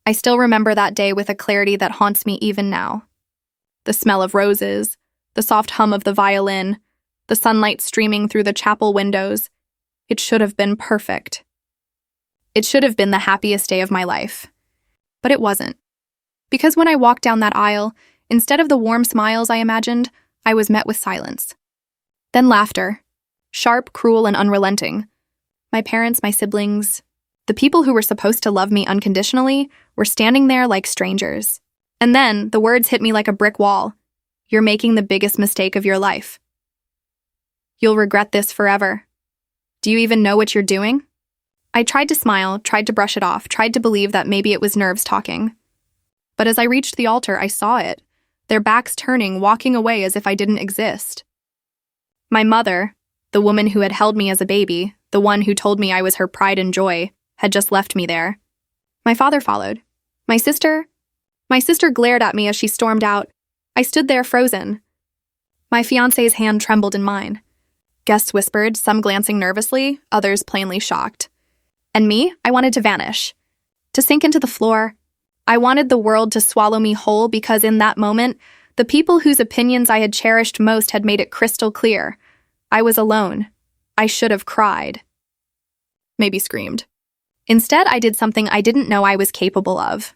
I still remember that day with a clarity that haunts me even now. The smell of roses, the soft hum of the violin, the sunlight streaming through the chapel windows. It should have been perfect. It should have been the happiest day of my life. But it wasn't. Because when I walked down that aisle, instead of the warm smiles I imagined, I was met with silence. Then laughter. Sharp, cruel, and unrelenting. My parents, my siblings, the people who were supposed to love me unconditionally, were standing there like strangers. And then the words hit me like a brick wall. You're making the biggest mistake of your life. You'll regret this forever. Do you even know what you're doing? I tried to smile, tried to brush it off, tried to believe that maybe it was nerves talking. But as I reached the altar, I saw it. Their backs turning, walking away as if I didn't exist. My mother, the woman who had held me as a baby, the one who told me I was her pride and joy, had just left me there. My father followed. My sister glared at me as she stormed out. I stood there frozen. My fiancé's hand trembled in mine. Guests whispered, some glancing nervously, others plainly shocked. And me, I wanted to vanish, to sink into the floor. I wanted the world to swallow me whole because in that moment, the people whose opinions I had cherished most had made it crystal clear. I was alone. I should have cried. Maybe screamed. Instead, I did something I didn't know I was capable of.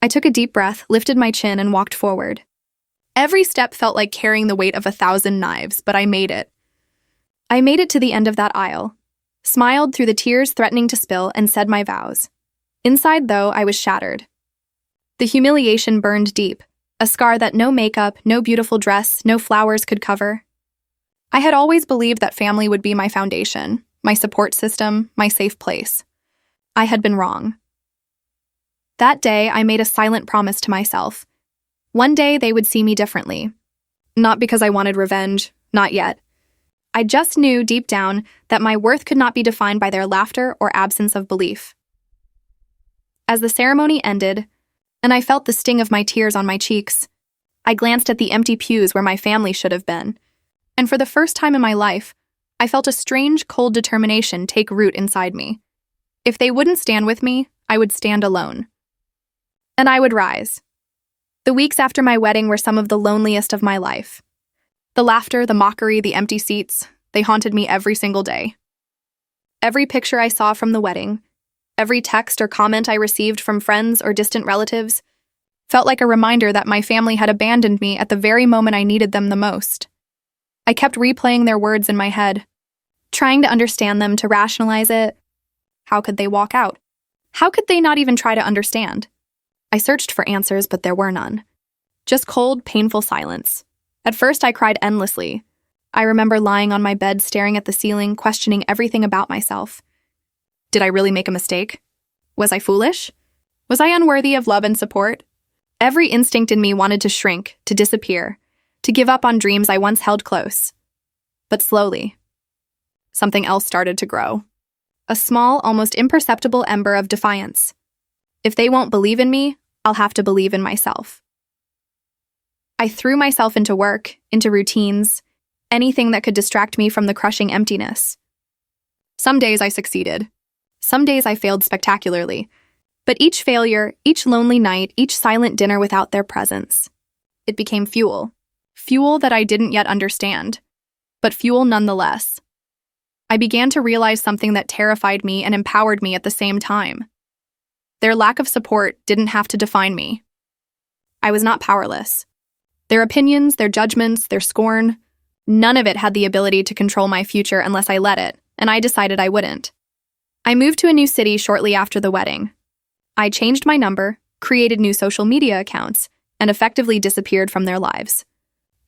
I took a deep breath, lifted my chin, and walked forward. Every step felt like carrying the weight of 1,000 knives, but I made it. I made it to the end of that aisle, smiled through the tears threatening to spill, and said my vows. Inside, though, I was shattered. The humiliation burned deep, a scar that no makeup, no beautiful dress, no flowers could cover. I had always believed that family would be my foundation, my support system, my safe place. I had been wrong. That day, I made a silent promise to myself. One day, they would see me differently. Not because I wanted revenge, not yet. I just knew deep down that my worth could not be defined by their laughter or absence of belief. As the ceremony ended, and I felt the sting of my tears on my cheeks, I glanced at the empty pews where my family should have been, and for the first time in my life, I felt a strange, cold determination take root inside me. If they wouldn't stand with me, I would stand alone. And I would rise. The weeks after my wedding were some of the loneliest of my life. The laughter, the mockery, the empty seats, they haunted me every single day. Every picture I saw from the wedding, every text or comment I received from friends or distant relatives, felt like a reminder that my family had abandoned me at the very moment I needed them the most. I kept replaying their words in my head, trying to understand them, to rationalize it. How could they walk out? How could they not even try to understand? I searched for answers, but there were none. Just cold, painful silence. At first, I cried endlessly. I remember lying on my bed, staring at the ceiling, questioning everything about myself. Did I really make a mistake? Was I foolish? Was I unworthy of love and support? Every instinct in me wanted to shrink, to disappear, to give up on dreams I once held close. But slowly, something else started to grow. A small, almost imperceptible ember of defiance. If they won't believe in me, I'll have to believe in myself. I threw myself into work, into routines, anything that could distract me from the crushing emptiness. Some days I succeeded. Some days I failed spectacularly. But each failure, each lonely night, each silent dinner without their presence, it became fuel. Fuel that I didn't yet understand, but fuel nonetheless. I began to realize something that terrified me and empowered me at the same time. Their lack of support didn't have to define me. I was not powerless. Their opinions, their judgments, their scorn, none of it had the ability to control my future unless I let it, and I decided I wouldn't. I moved to a new city shortly after the wedding. I changed my number, created new social media accounts, and effectively disappeared from their lives.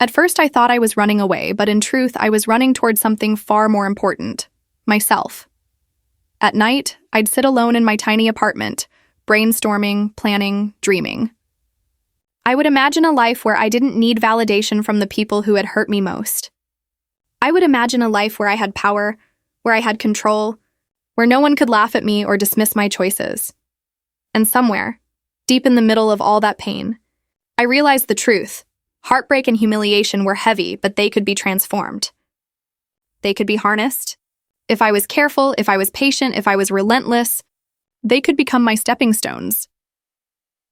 At first, I thought I was running away, but in truth, I was running towards something far more important: myself. At night, I'd sit alone in my tiny apartment, brainstorming, planning, dreaming. I would imagine a life where I didn't need validation from the people who had hurt me most. I would imagine a life where I had power, where I had control, where no one could laugh at me or dismiss my choices. And somewhere, deep in the middle of all that pain, I realized the truth. Heartbreak and humiliation were heavy, but they could be transformed. They could be harnessed. If I was careful, if I was patient, if I was relentless, they could become my stepping stones.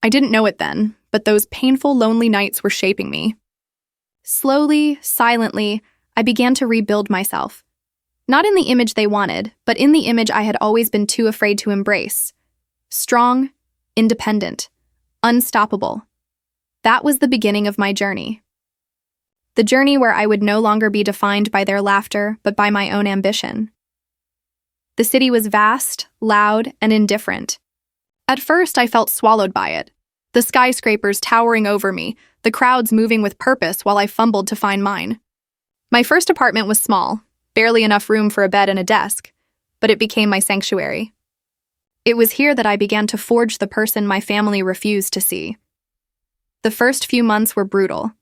I didn't know it then, but those painful, lonely nights were shaping me. Slowly, silently, I began to rebuild myself. Not in the image they wanted, but in the image I had always been too afraid to embrace. Strong, independent, unstoppable. That was the beginning of my journey. The journey where I would no longer be defined by their laughter, but by my own ambition. The city was vast, loud, and indifferent. At first, I felt swallowed by it. The skyscrapers towering over me, the crowds moving with purpose while I fumbled to find mine. My first apartment was small, barely enough room for a bed and a desk, but it became my sanctuary. It was here that I began to forge the person my family refused to see. The first few months were brutal.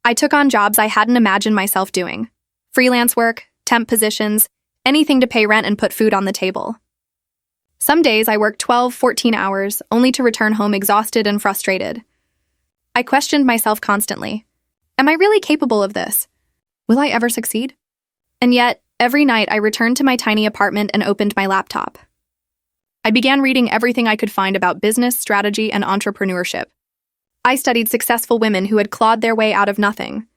I took on jobs I hadn't imagined myself doing. Freelance work, temp positions, anything to pay rent and put food on the table. Some days I worked 12, 14 hours, only to return home exhausted and frustrated. I questioned myself constantly. Am I really capable of this? Will I ever succeed? And yet, every night I returned to my tiny apartment and opened my laptop. I began reading everything I could find about business, strategy, and entrepreneurship. I studied successful women who had clawed their way out of nothing.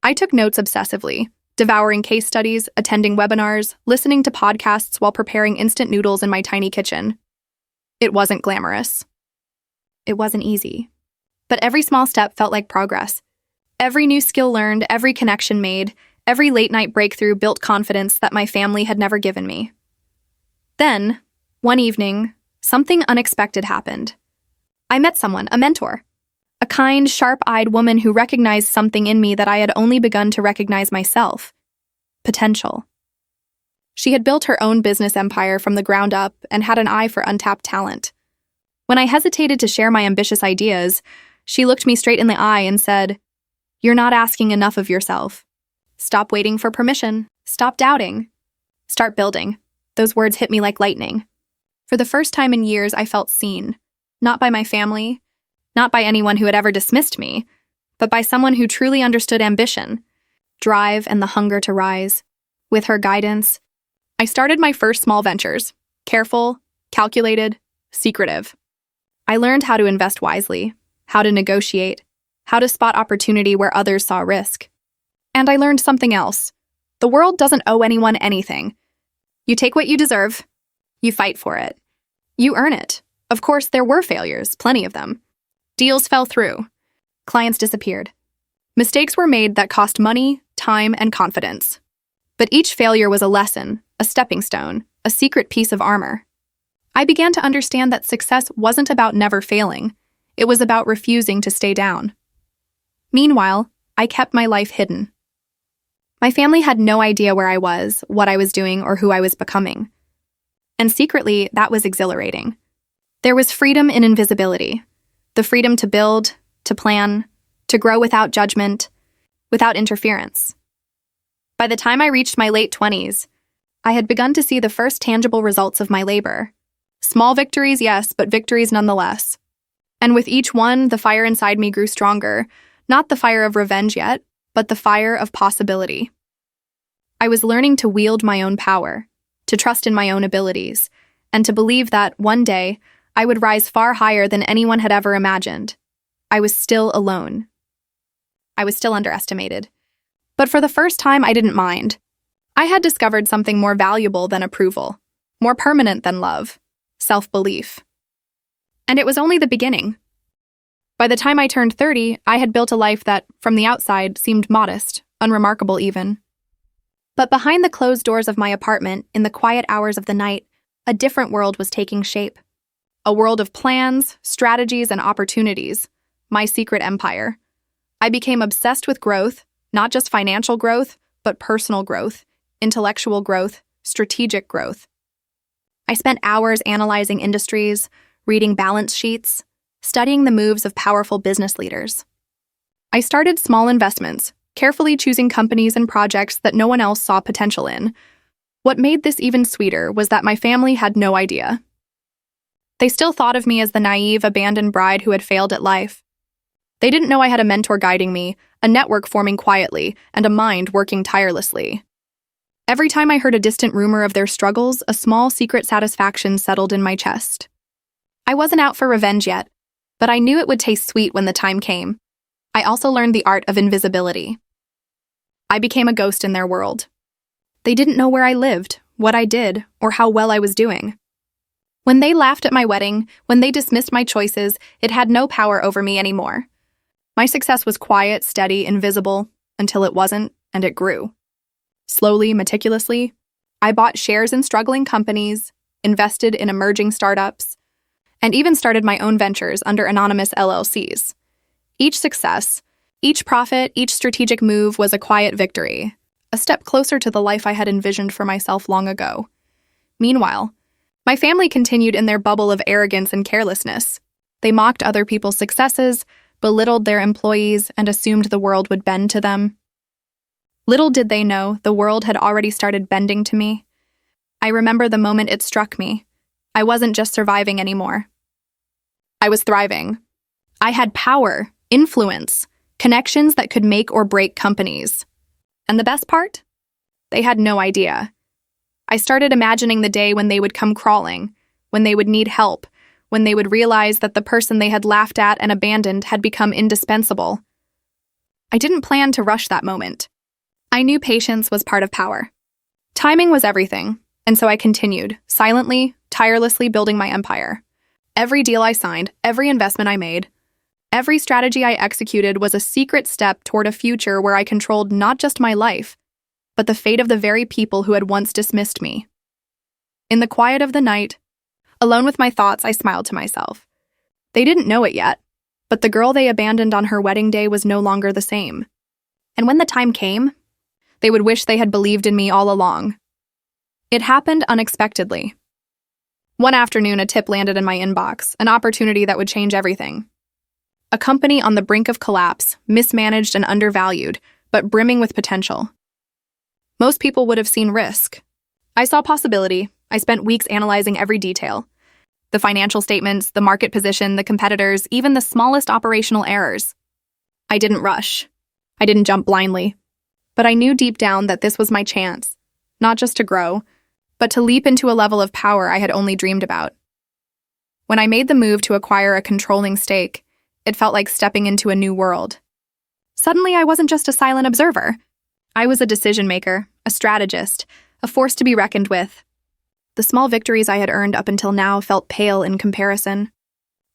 I took notes obsessively, devouring case studies, attending webinars, listening to podcasts while preparing instant noodles in my tiny kitchen. It wasn't glamorous. It wasn't easy. But every small step felt like progress. Every new skill learned, every connection made, every late-night breakthrough built confidence that my family had never given me. Then, one evening, something unexpected happened. I met someone, a mentor. A kind, sharp-eyed woman who recognized something in me that I had only begun to recognize myself. Potential. She had built her own business empire from the ground up and had an eye for untapped talent. When I hesitated to share my ambitious ideas, she looked me straight in the eye and said, "You're not asking enough of yourself. Stop waiting for permission. Stop doubting. Start building." Those words hit me like lightning. For the first time in years, I felt seen. Not by my family, not by anyone who had ever dismissed me, but by someone who truly understood ambition, drive, and the hunger to rise. With her guidance, I started my first small ventures. Careful, calculated, secretive. I learned how to invest wisely, how to negotiate, how to spot opportunity where others saw risk. And I learned something else. The world doesn't owe anyone anything. You take what you deserve. You fight for it. You earn it. Of course, there were failures, plenty of them. Deals fell through. Clients disappeared. Mistakes were made that cost money, time, and confidence. But each failure was a lesson, a stepping stone, a secret piece of armor. I began to understand that success wasn't about never failing. It was about refusing to stay down. Meanwhile, I kept my life hidden. My family had no idea where I was, what I was doing, or who I was becoming. And secretly, that was exhilarating. There was freedom in invisibility. The freedom to build, to plan, to grow without judgment, without interference. By the time I reached my late 20s, I had begun to see the first tangible results of my labor. Small victories, yes, but victories nonetheless. And with each one, the fire inside me grew stronger, not the fire of revenge yet, but the fire of possibility. I was learning to wield my own power, to trust in my own abilities, and to believe that, one day, I would rise far higher than anyone had ever imagined. I was still alone. I was still underestimated. But for the first time, I didn't mind. I had discovered something more valuable than approval, more permanent than love, self-belief. And it was only the beginning. By the time I turned 30, I had built a life that, from the outside, seemed modest, unremarkable even. But behind the closed doors of my apartment, in the quiet hours of the night, a different world was taking shape. A world of plans, strategies, and opportunities. My secret empire. I became obsessed with growth, not just financial growth, but personal growth, intellectual growth, strategic growth. I spent hours analyzing industries, reading balance sheets, studying the moves of powerful business leaders. I started small investments, carefully choosing companies and projects that no one else saw potential in. What made this even sweeter was that my family had no idea. They still thought of me as the naive, abandoned bride who had failed at life. They didn't know I had a mentor guiding me, a network forming quietly, and a mind working tirelessly. Every time I heard a distant rumor of their struggles, a small secret satisfaction settled in my chest. I wasn't out for revenge yet, but I knew it would taste sweet when the time came. I also learned the art of invisibility. I became a ghost in their world. They didn't know where I lived, what I did, or how well I was doing. When they laughed at my wedding, when they dismissed my choices, it had no power over me anymore. My success was quiet, steady, invisible, until it wasn't, and it grew. Slowly, meticulously, I bought shares in struggling companies, invested in emerging startups, and even started my own ventures under anonymous LLCs. Each success, each profit, each strategic move was a quiet victory, a step closer to the life I had envisioned for myself long ago. Meanwhile, my family continued in their bubble of arrogance and carelessness. They mocked other people's successes, belittled their employees, and assumed the world would bend to them. Little did they know, the world had already started bending to me. I remember the moment it struck me. I wasn't just surviving anymore. I was thriving. I had power, influence, connections that could make or break companies. And the best part? They had no idea. I started imagining the day when they would come crawling, when they would need help, when they would realize that the person they had laughed at and abandoned had become indispensable. I didn't plan to rush that moment. I knew patience was part of power. Timing was everything, and so I continued, silently, tirelessly building my empire. Every deal I signed, every investment I made, every strategy I executed was a secret step toward a future where I controlled not just my life, but the fate of the very people who had once dismissed me. In the quiet of the night, alone with my thoughts, I smiled to myself. They didn't know it yet, but the girl they abandoned on her wedding day was no longer the same. And when the time came, they would wish they had believed in me all along. It happened unexpectedly. One afternoon, a tip landed in my inbox, an opportunity that would change everything. A company on the brink of collapse, mismanaged and undervalued, but brimming with potential. Most people would have seen risk. I saw possibility. I spent weeks analyzing every detail. The financial statements, the market position, the competitors, even the smallest operational errors. I didn't rush. I didn't jump blindly. But I knew deep down that this was my chance, not just to grow, but to leap into a level of power I had only dreamed about. When I made the move to acquire a controlling stake, it felt like stepping into a new world. Suddenly, I wasn't just a silent observer. I was a decision maker, a strategist, a force to be reckoned with. The small victories I had earned up until now felt pale in comparison.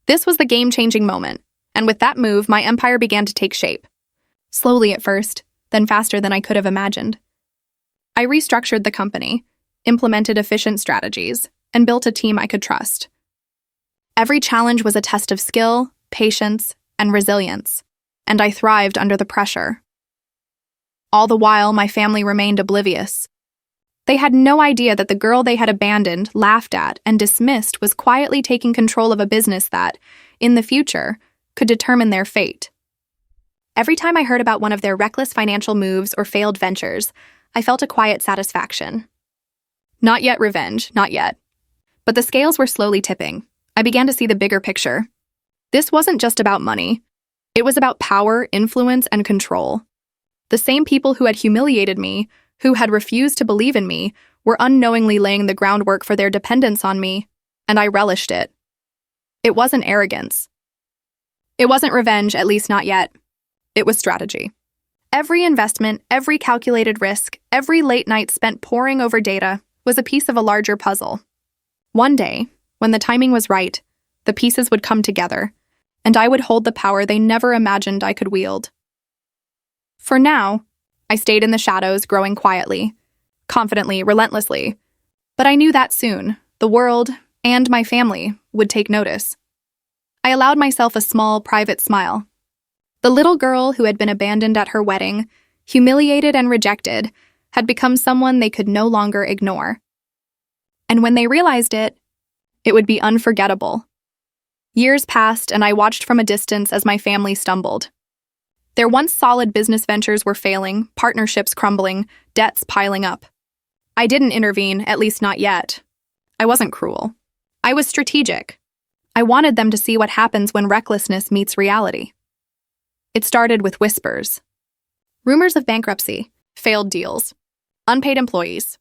This was the game-changing moment, and with that move, my empire began to take shape. Slowly at first, then faster than I could have imagined. I restructured the company, implemented efficient strategies, and built a team I could trust. Every challenge was a test of skill, patience, and resilience, and I thrived under the pressure. All the while, my family remained oblivious. They had no idea that the girl they had abandoned, laughed at, and dismissed was quietly taking control of a business that, in the future, could determine their fate. Every time I heard about one of their reckless financial moves or failed ventures, I felt a quiet satisfaction. Not yet revenge, not yet. But the scales were slowly tipping. I began to see the bigger picture. This wasn't just about money. It was about power, influence, and control. The same people who had humiliated me, who had refused to believe in me, were unknowingly laying the groundwork for their dependence on me, and I relished it. It wasn't arrogance. It wasn't revenge, at least not yet. It was strategy. Every investment, every calculated risk, every late night spent poring over data was a piece of a larger puzzle. One day, when the timing was right, the pieces would come together, and I would hold the power they never imagined I could wield. For now, I stayed in the shadows, growing quietly, confidently, relentlessly. But I knew that soon, the world, and my family, would take notice. I allowed myself a small, private smile. The little girl who had been abandoned at her wedding, humiliated and rejected, had become someone they could no longer ignore. And when they realized it, it would be unforgettable. Years passed, and I watched from a distance as my family stumbled. Their once solid business ventures were failing, partnerships crumbling, debts piling up. I didn't intervene, at least not yet. I wasn't cruel. I was strategic. I wanted them to see what happens when recklessness meets reality. It started with whispers. Rumors of bankruptcy, failed deals, unpaid employees.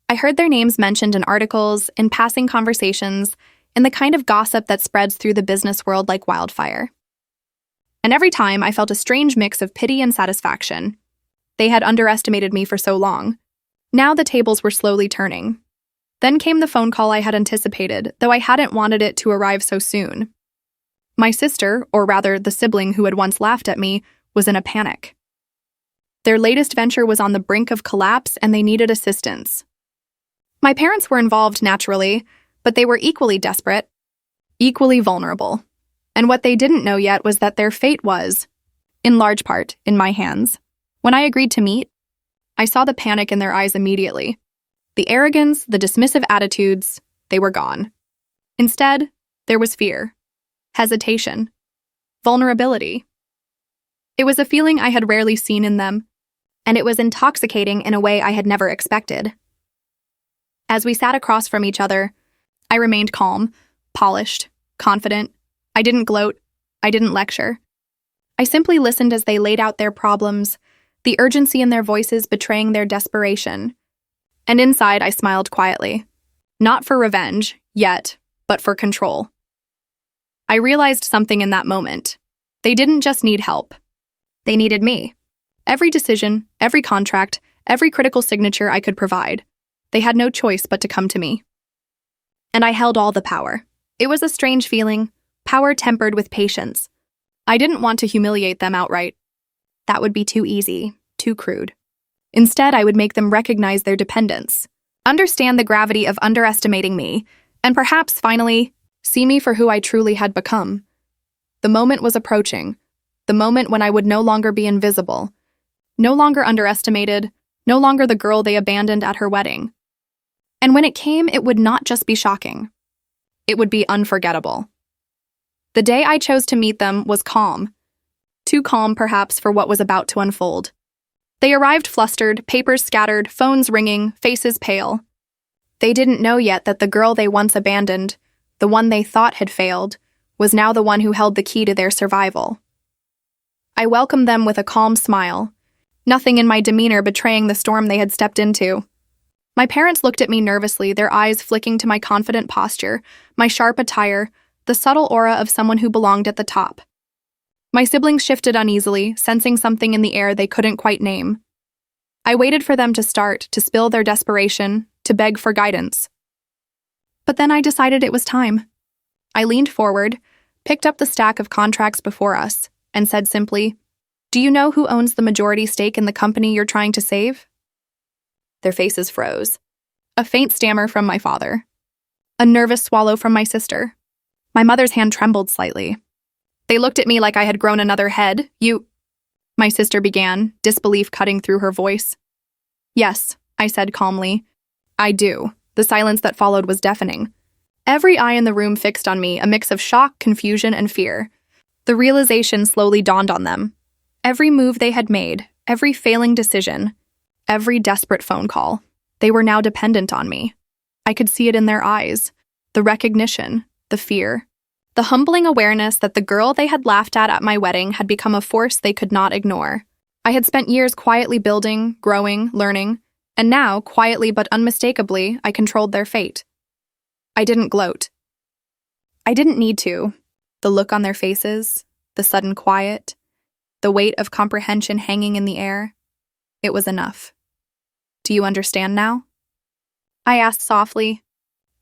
I heard their names mentioned in articles, in passing conversations, and the kind of gossip that spreads through the business world like wildfire. And every time I felt a strange mix of pity and satisfaction. They had underestimated me for so long. Now the tables were slowly turning. Then came the phone call I had anticipated, though I hadn't wanted it to arrive so soon. My sister, or rather the sibling who had once laughed at me, was in a panic. Their latest venture was on the brink of collapse and they needed assistance. My parents were involved naturally, but they were equally desperate, equally vulnerable. And what they didn't know yet was that their fate was, in large part, in my hands. When I agreed to meet, I saw the panic in their eyes immediately. The arrogance, the dismissive attitudes, they were gone. Instead, there was fear, hesitation, vulnerability. It was a feeling I had rarely seen in them, and it was intoxicating in a way I had never expected. As we sat across from each other, I remained calm, polished, confident. I didn't gloat. I didn't lecture. I simply listened as they laid out their problems, the urgency in their voices betraying their desperation. And inside, I smiled quietly. Not for revenge, yet, but for control. I realized something in that moment. They didn't just need help. They needed me. Every decision, every contract, every critical signature I could provide. They had no choice but to come to me. And I held all the power. It was a strange feeling, power tempered with patience. I didn't want to humiliate them outright. That would be too easy, too crude. Instead, I would make them recognize their dependence, understand the gravity of underestimating me, and perhaps, finally, see me for who I truly had become. The moment was approaching, the moment when I would no longer be invisible, no longer underestimated, no longer the girl they abandoned at her wedding. And when it came, it would not just be shocking. It would be unforgettable. The day I chose to meet them was calm. Too calm, perhaps, for what was about to unfold. They arrived flustered, papers scattered, phones ringing, faces pale. They didn't know yet that the girl they once abandoned, the one they thought had failed, was now the one who held the key to their survival. I welcomed them with a calm smile, nothing in my demeanor betraying the storm they had stepped into. My parents looked at me nervously, their eyes flicking to my confident posture, my sharp attire, the subtle aura of someone who belonged at the top. My siblings shifted uneasily, sensing something in the air they couldn't quite name. I waited for them to start, to spill their desperation, to beg for guidance. But then I decided it was time. I leaned forward, picked up the stack of contracts before us, and said simply, "Do you know who owns the majority stake in the company you're trying to save?" Their faces froze. A faint stammer from my father. A nervous swallow from my sister. My mother's hand trembled slightly. They looked at me like I had grown another head. "You—" my sister began, disbelief cutting through her voice. "Yes," I said calmly. "I do." The silence that followed was deafening. Every eye in the room fixed on me, a mix of shock, confusion, and fear. The realization slowly dawned on them. Every move they had made, every failing decision, every desperate phone call, they were now dependent on me. I could see it in their eyes, the recognition, the fear, the humbling awareness that the girl they had laughed at my wedding had become a force they could not ignore. I had spent years quietly building, growing, learning, and now, quietly but unmistakably, I controlled their fate. I didn't gloat. I didn't need to. The look on their faces, the sudden quiet, the weight of comprehension hanging in the air, it was enough. "Do you understand now?" I asked softly.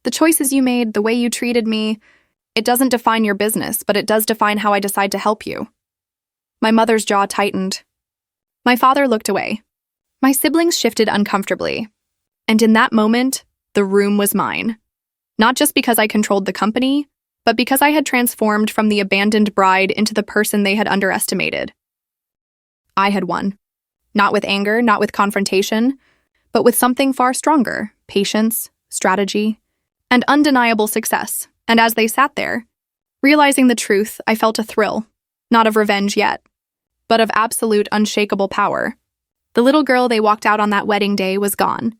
"The choices you made, the way you treated me, it doesn't define your business, but it does define how I decide to help you." My mother's jaw tightened. My father looked away. My siblings shifted uncomfortably. And in that moment, the room was mine. Not just because I controlled the company, but because I had transformed from the abandoned bride into the person they had underestimated. I had won. Not with anger, not with confrontation, but with something far stronger: patience, strategy, and undeniable success. And as they sat there, realizing the truth, I felt a thrill, not of revenge yet, but of absolute unshakable power. The little girl they walked out on that wedding day was gone.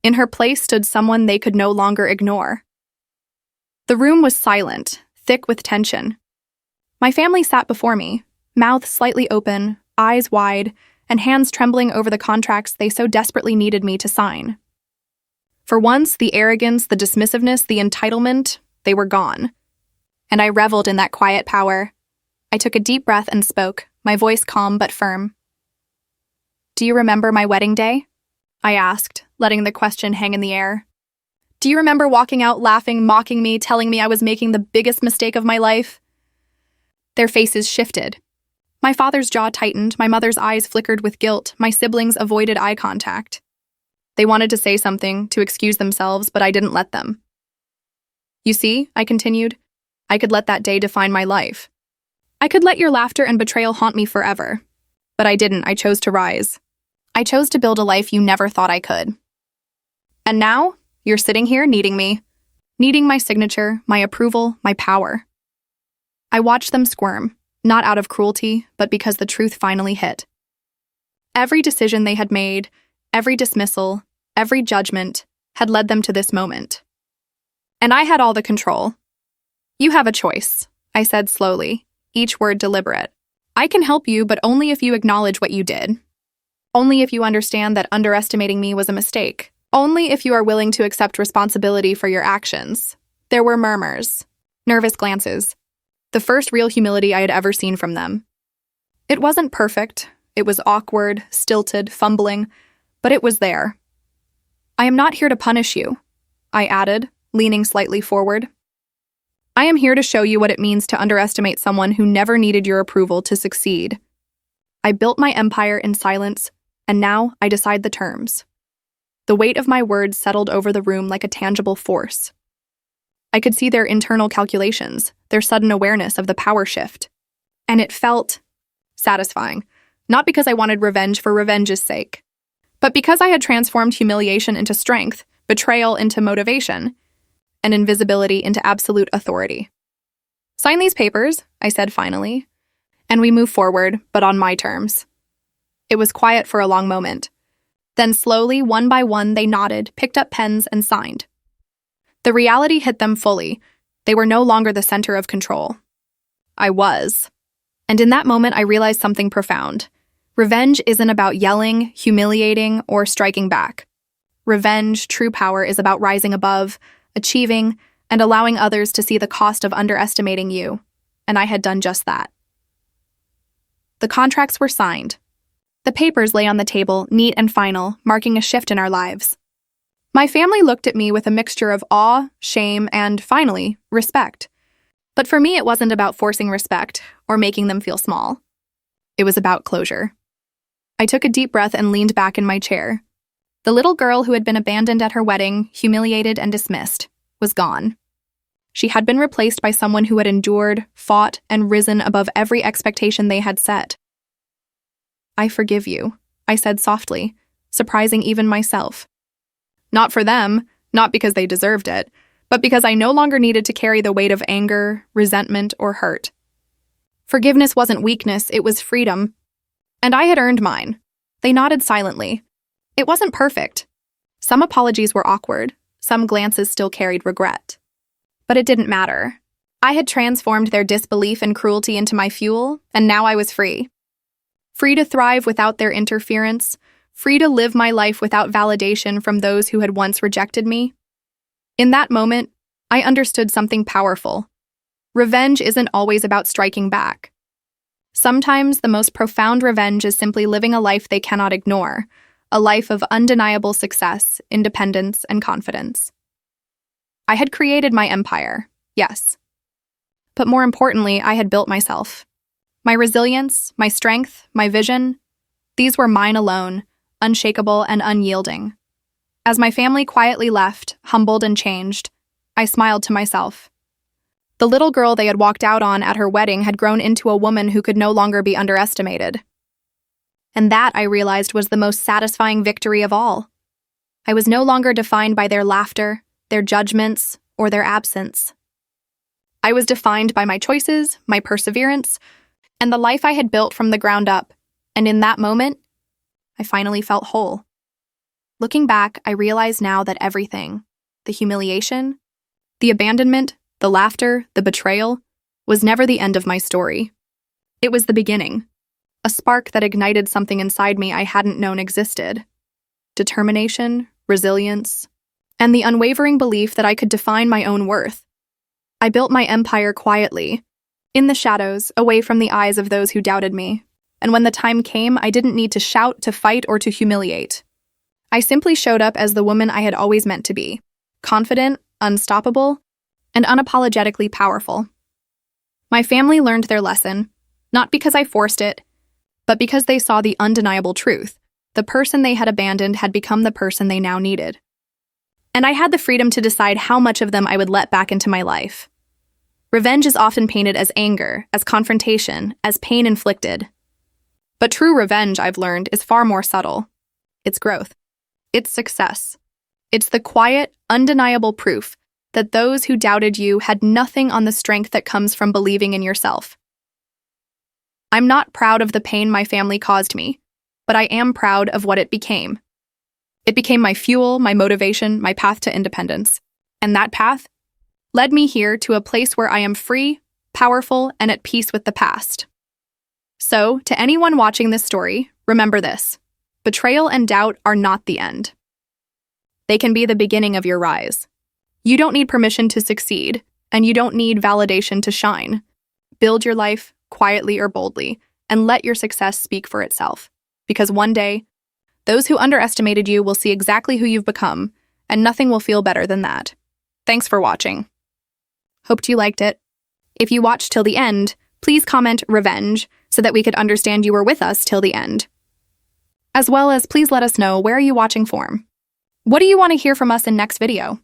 In her place stood someone they could no longer ignore. The room was silent, thick with tension. My family sat before me, mouths slightly open, eyes wide, and hands trembling over the contracts they so desperately needed me to sign. For once, the arrogance, the dismissiveness, the entitlement, They were gone. And I reveled in that quiet power. I took a deep breath and spoke, my voice calm but firm. "Do you remember my wedding day?" I asked, letting the question hang in the air. "Do you remember walking out laughing, mocking me, telling me I was making the biggest mistake of my life?" Their faces shifted. My father's jaw tightened, my mother's eyes flickered with guilt, my siblings avoided eye contact. They wanted to say something, to excuse themselves, but I didn't let them. "You see," I continued, "I could let that day define my life. I could let your laughter and betrayal haunt me forever. But I didn't. I chose to rise. I chose to build a life you never thought I could. And now, you're sitting here needing me, needing my signature, my approval, my power." I watched them squirm, not out of cruelty, but because the truth finally hit. Every decision they had made, every dismissal, every judgment, had led them to this moment. And I had all the control. "You have a choice," I said slowly, each word deliberate. "I can help you, but only if you acknowledge what you did. Only if you understand that underestimating me was a mistake. Only if you are willing to accept responsibility for your actions." There were murmurs, nervous glances, the first real humility I had ever seen from them. It wasn't perfect. It was awkward, stilted, fumbling, but it was there. "I am not here to punish you," I added, leaning slightly forward. "I am here to show you what it means to underestimate someone who never needed your approval to succeed. I built my empire in silence, and now I decide the terms." The weight of my words settled over the room like a tangible force. I could see their internal calculations, their sudden awareness of the power shift. And it felt satisfying, not because I wanted revenge for revenge's sake, but because I had transformed humiliation into strength, betrayal into motivation, and invisibility into absolute authority. "Sign these papers," I said finally, and we moved forward, but on my terms. It was quiet for a long moment. Then slowly, one by one, they nodded, picked up pens, and signed. The reality hit them fully. They were no longer the center of control. I was. And in that moment, I realized something profound. Revenge isn't about yelling, humiliating, or striking back. Revenge, true power, is about rising above, achieving, and allowing others to see the cost of underestimating you. And I had done just that. The contracts were signed. The papers lay on the table, neat and final, marking a shift in our lives. My family looked at me with a mixture of awe, shame, and, finally, respect. But for me, it wasn't about forcing respect or making them feel small. It was about closure. I took a deep breath and leaned back in my chair. The little girl who had been abandoned at her wedding, humiliated and dismissed, was gone. She had been replaced by someone who had endured, fought, and risen above every expectation they had set. "I forgive you," I said softly, surprising even myself. Not for them, not because they deserved it, but because I no longer needed to carry the weight of anger, resentment, or hurt. Forgiveness wasn't weakness, it was freedom. And I had earned mine. They nodded silently. It wasn't perfect. Some apologies were awkward, some glances still carried regret. But it didn't matter. I had transformed their disbelief and cruelty into my fuel, and now I was free. Free to thrive without their interference, free to live my life without validation from those who had once rejected me. In that moment, I understood something powerful. Revenge isn't always about striking back. Sometimes the most profound revenge is simply living a life they cannot ignore, a life of undeniable success, independence, and confidence. I had created my empire, yes. But more importantly, I had built myself. My resilience, my strength, my vision, these were mine alone, unshakable and unyielding. As my family quietly left, humbled and changed, I smiled to myself. The little girl they had walked out on at her wedding had grown into a woman who could no longer be underestimated. And that, I realized, was the most satisfying victory of all. I was no longer defined by their laughter, their judgments, or their absence. I was defined by my choices, my perseverance, and the life I had built from the ground up, and in that moment, I finally felt whole. Looking back, I realize now that everything, the humiliation, the abandonment, the laughter, the betrayal, was never the end of my story. It was the beginning, a spark that ignited something inside me I hadn't known existed. Determination, resilience, and the unwavering belief that I could define my own worth. I built my empire quietly, in the shadows, away from the eyes of those who doubted me. And when the time came, I didn't need to shout, to fight, or to humiliate. I simply showed up as the woman I had always meant to be, confident, unstoppable, and unapologetically powerful. My family learned their lesson, not because I forced it, but because they saw the undeniable truth. The person they had abandoned had become the person they now needed. And I had the freedom to decide how much of them I would let back into my life. Revenge is often painted as anger, as confrontation, as pain inflicted. But true revenge, I've learned, is far more subtle. It's growth. It's success. It's the quiet, undeniable proof that those who doubted you had nothing on the strength that comes from believing in yourself. I'm not proud of the pain my family caused me, but I am proud of what it became. It became my fuel, my motivation, my path to independence. And that path led me here to a place where I am free, powerful, and at peace with the past. So, to anyone watching this story, remember this: betrayal and doubt are not the end. They can be the beginning of your rise. You don't need permission to succeed, and you don't need validation to shine. Build your life, quietly or boldly, and let your success speak for itself. Because one day, those who underestimated you will see exactly who you've become, and nothing will feel better than that. Thanks for watching. Hoped you liked it. If you watched till the end, please comment "revenge" so that we could understand you were with us till the end. As well as please let us know, where are you watching from? What do you want to hear from us in next video?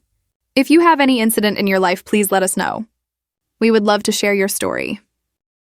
If you have any incident in your life, please let us know. We would love to share your story.